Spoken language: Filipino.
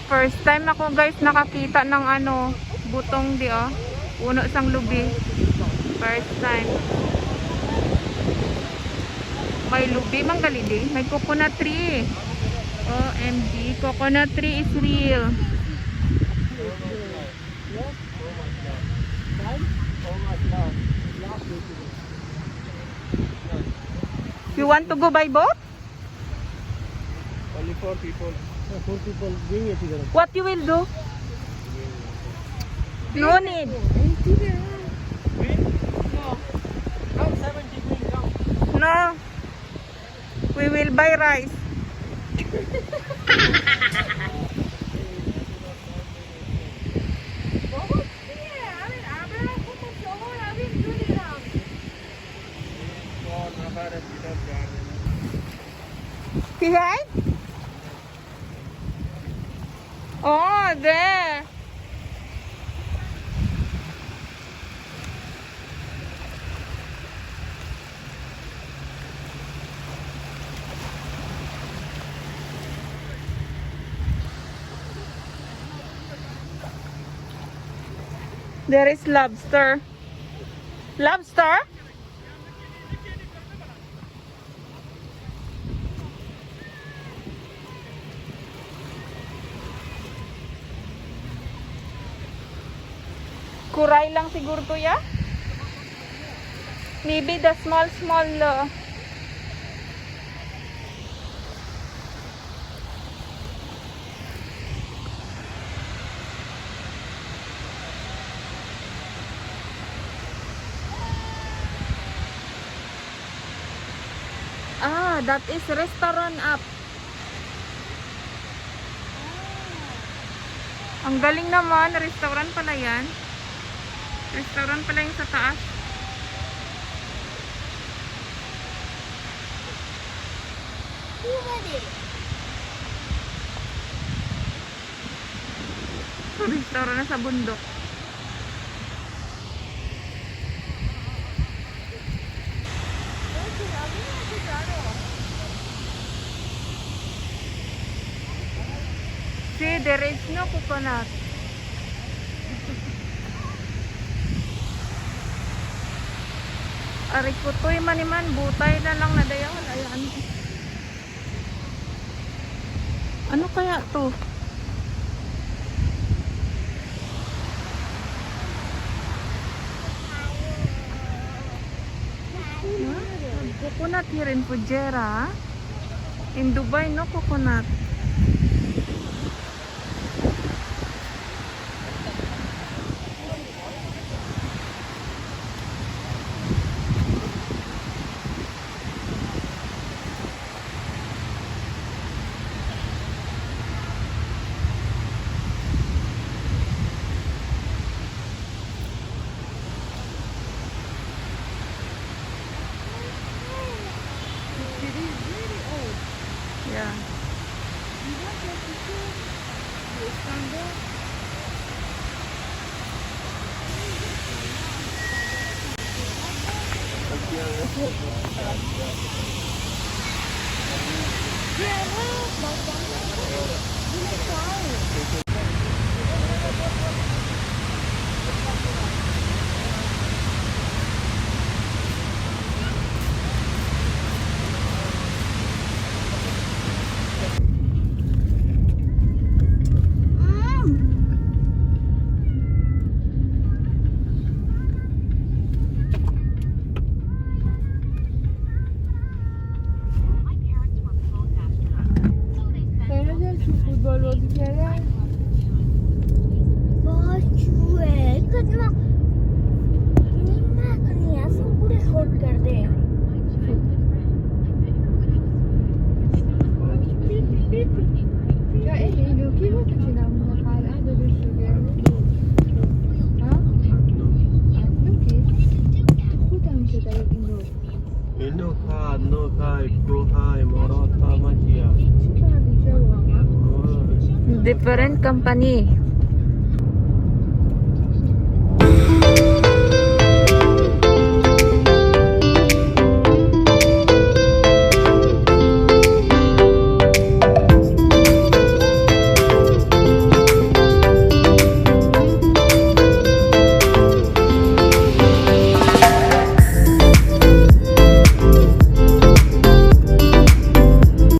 First time ako guys nakakita ng ano, butong di oh. Puno sang lubi. First time. May lubi mang galidi. May coconut tree. OMG, coconut tree is real. You want to go by boat? Only 4 people. 4 people going it together. What you will do? No need. No. Come 70 going down. No. We will buy rice. Right? Oh, there. There is lobster. Lobster? Kuray lang siguro to ya. Maybe the small that is restaurant up. Ang galing naman, restaurant pala yan. Restaurant pala yung sa taas. Restaurant na sa bundok. See, there is no coconut. Arikutoy maniman, butay na lang na dayawan. Ayan. Ano kaya to? Coconut here in Fujairah. In Dubai, no coconut. Yeah. Different company.